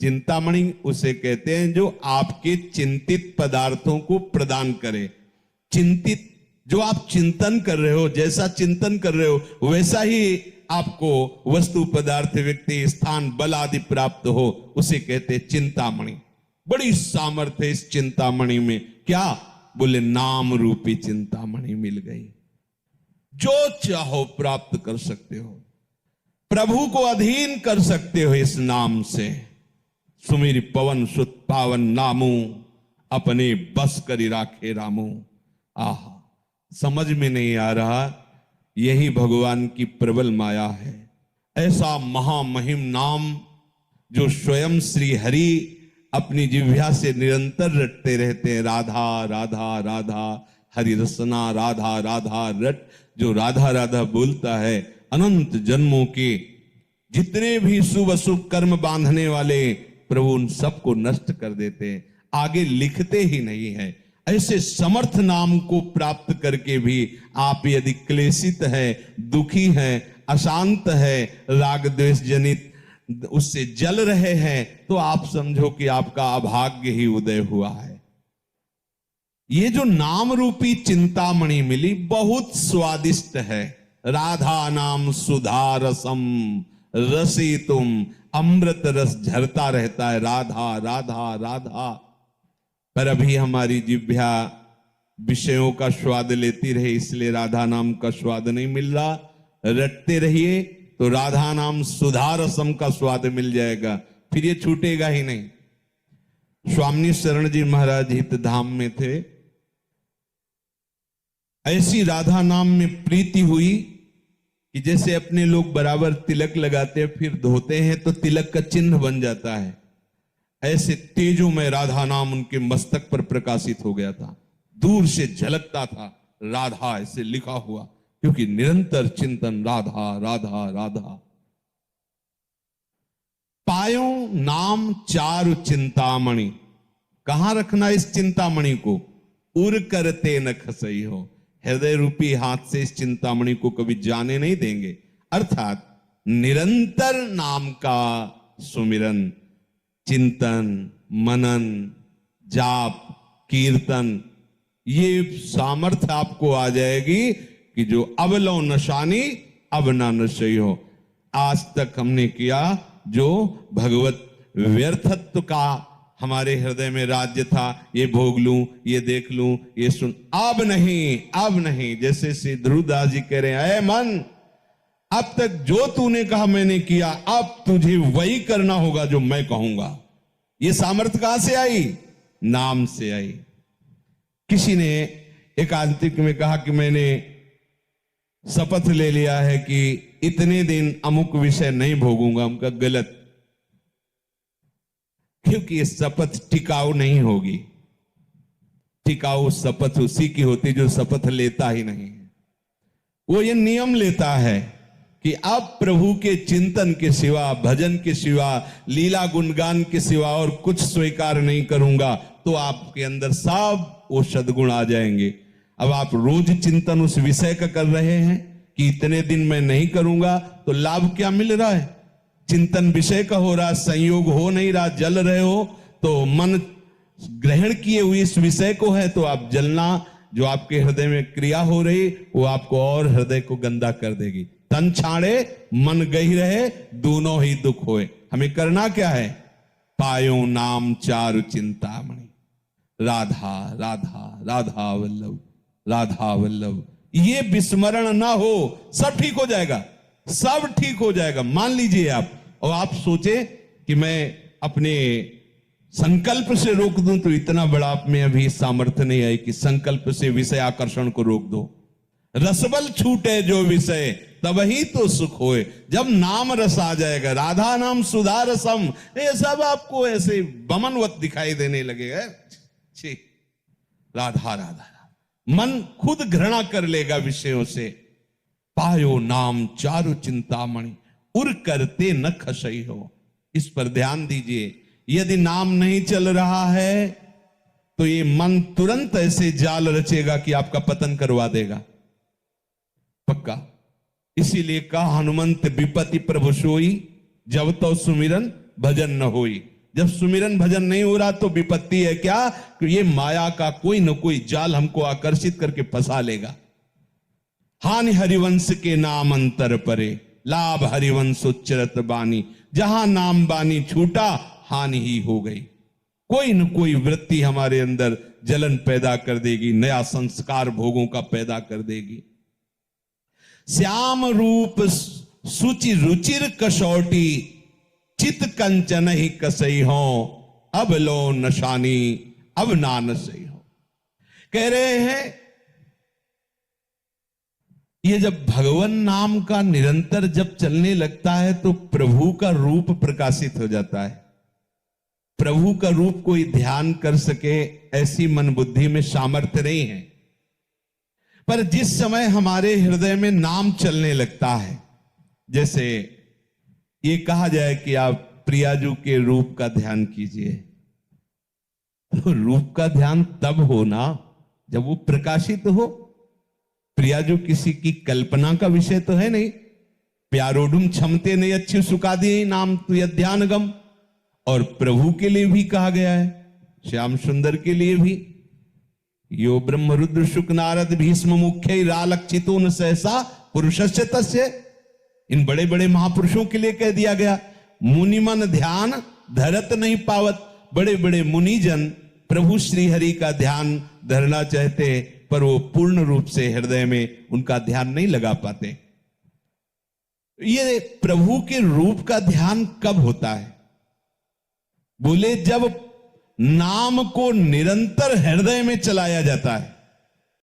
चिंतामणि उसे कहते हैं जो आपके चिंतित पदार्थों को प्रदान करे। चिंतित, जो आप चिंतन कर रहे हो, जैसा चिंतन कर रहे हो वैसा ही आपको वस्तु, पदार्थ, व्यक्ति, स्थान, बल आदि प्राप्त हो, उसे कहते चिंतामणि। बड़ी सामर्थ्य इस चिंतामणि में। क्या? बोले नाम रूपी चिंतामणि मिल गई। जो चाहो प्राप्त कर सकते हो, प्रभु को अधीन कर सकते हो इस नाम से। सुमिर पवन सुत पावन नामू, अपने बस करी राखे रामू। आहा, समझ में नहीं आ रहा, यही भगवान की प्रबल माया है। ऐसा महामहिम नाम जो स्वयं श्री हरि अपनी जिह्वा से निरंतर रटते रहते हैं। राधा राधा राधा हरि रसना, राधा राधा रट। जो राधा राधा बोलता है, अनंत जन्मों के जितने भी शुभ अशुभ कर्म बांधने वाले प्रभु उन सबको नष्ट कर देते हैं, आगे लिखते ही नहीं है। ऐसे समर्थ नाम को प्राप्त करके भी आप यदि क्लेशित है, दुखी है, अशांत है, राग द्वेष जनित उससे जल रहे हैं, तो आप समझो कि आपका अभाग्य ही उदय हुआ है। ये जो नाम रूपी चिंतामणि मिली बहुत स्वादिष्ट है। राधा नाम सुधा रसम रसी तुम, अमृत रस झरता रहता है। राधा राधा राधा। पर अभी हमारी जिह्वा विषयों का स्वाद लेती रहे, इसलिए राधा नाम का स्वाद नहीं मिल रहा। रटते रहिए तो राधा नाम सुधा रसम का स्वाद मिल जाएगा, फिर ये छूटेगा ही नहीं। स्वामी शरण जी महाराज हित धाम में थे। ऐसी राधा नाम में प्रीति हुई कि जैसे अपने लोग बराबर तिलक लगाते हैं फिर धोते हैं तो तिलक का चिन्ह बन जाता है, ऐसे तेजों में राधा नाम उनके मस्तक पर प्रकाशित हो गया था। दूर से झलकता था राधा ऐसे लिखा हुआ, क्योंकि निरंतर चिंतन राधा राधा राधा। पायो नाम चारु चिंतामणि। कहां रखना इस चिंतामणि को? उर करते न खसई हो। हृदय रूपी हाथ से इस चिंतामणि को कभी जाने नहीं देंगे। अर्थात निरंतर नाम का सुमिरन, चिंतन, मनन, जाप, कीर्तन, ये सामर्थ्य आपको आ जाएगी कि जो अब लो नशानी अब ना नशई हो। आज तक हमने किया जो भगवत व्यर्थत्व का हमारे हृदय में राज्य था, ये भोग लूं, ये देख लूं, ये सुन, अब नहीं, अब नहीं। जैसे श्री ध्रुवदास जी कह रहे हैं, ऐ मन, अब तक जो तूने कहा मैंने किया, अब तुझे वही करना होगा जो मैं कहूंगा। ये सामर्थ्य कहां से आई? नाम से आई। किसी ने एकांतिक में कहा कि मैंने शपथ ले लिया है कि इतने दिन अमुक विषय नहीं भोगूंगा। उनका गलत, क्योंकि ये शपथ टिकाऊ नहीं होगी। टिकाऊ शपथ उसी की होती जो शपथ लेता ही नहीं है। वो ये नियम लेता है कि अब प्रभु के चिंतन के सिवा, भजन के सिवा, लीला गुणगान के सिवा और कुछ स्वीकार नहीं करूंगा, तो आपके अंदर सब वो सद्गुण आ जाएंगे। अब आप रोज चिंतन उस विषय का कर रहे हैं कि इतने दिन मैं नहीं करूंगा, तो लाभ क्या मिल रहा है? चिंतन विषय का हो रहा, संयोग हो नहीं रहा, जल रहे हो, तो मन ग्रहण किए हुए इस विषय को है, तो आप जलना, जो आपके हृदय में क्रिया हो रही वो आपको और हृदय को गंदा कर देगी। तन छाड़े मन गही रहे, दोनों ही दुख होए। हमें करना क्या है? पायो नाम चारु चिंतामणि। राधा राधा राधा वल्लभ, राधा वल्लभ। ये विस्मरण ना हो, सब ठीक हो जाएगा, सब ठीक हो जाएगा। मान लीजिए आप, और आप सोचे कि मैं अपने संकल्प से रोक दूं, तो इतना बड़ा आप में अभी सामर्थ्य नहीं आई कि संकल्प से विषय आकर्षण को रोक दो। रसबल छूटे जो विषय, तब ही तो सुख होए। जब नाम रस आ जाएगा, राधा नाम सुधा रसम, ये सब आपको ऐसे बमनवत दिखाई देने लगेगा। राधा राधा, मन खुद घृणा कर लेगा विषयों से। पायो नाम चारु चिंतामणि, उर करते न खसई हो। इस पर ध्यान दीजिए। यदि नाम नहीं चल रहा है तो ये मन तुरंत ऐसे जाल रचेगा कि आपका पतन करवा देगा, पक्का। इसीलिए कहा हनुमंत विपत्ति प्रभु सोई, जब तो सुमिरन भजन न होई। जब सुमिरन भजन नहीं हो रहा तो विपत्ति है क्या कि ये माया का कोई न कोई जाल हमको आकर्षित करके फंसा लेगा। हानि हरिवंश के नाम अंतर परे, लाभ हरिवंश उच्चरत बानी। जहां नाम बानी छूटा हानि ही हो गई। कोई न कोई वृत्ति हमारे अंदर जलन पैदा कर देगी, नया संस्कार भोगों का पैदा कर देगी। श्याम रूप सुचि रुचिर कसौटी, चित कंचन ही कसई हो, अब लो नशानी अब ना नसई हो। कह रहे हैं ये जब भगवान नाम का निरंतर जब चलने लगता है तो प्रभु का रूप प्रकाशित हो जाता है। प्रभु का रूप कोई ध्यान कर सके ऐसी मन बुद्धि में सामर्थ्य नहीं है, पर जिस समय हमारे हृदय में नाम चलने लगता है, जैसे ये कहा जाए कि आप प्रियाजू के रूप का ध्यान कीजिए, तो रूप का ध्यान तब हो ना जब वो प्रकाशित हो। प्रियाजू किसी की कल्पना का विषय तो है नहीं। प्यारोडुम क्षमते नहीं अच्छी सुखा दिए नाम तु ध्यान गम। और प्रभु के लिए भी कहा गया है, श्याम सुंदर के लिए भी, यो ब्रह्म रुद्र शुक नारद भीष्म मुख्य रालक्षितो न सहसा पुरुषस्य तस्य। इन बड़े बड़े महापुरुषों के लिए कह दिया गया। मुनिमन ध्यान धरत नहीं पावत। बड़े बड़े मुनिजन प्रभु श्री हरि का ध्यान धरना चाहते, पर वो पूर्ण रूप से हृदय में उनका ध्यान नहीं लगा पाते। ये प्रभु के रूप का ध्यान कब होता है? बोले जब नाम को निरंतर हृदय में चलाया जाता है।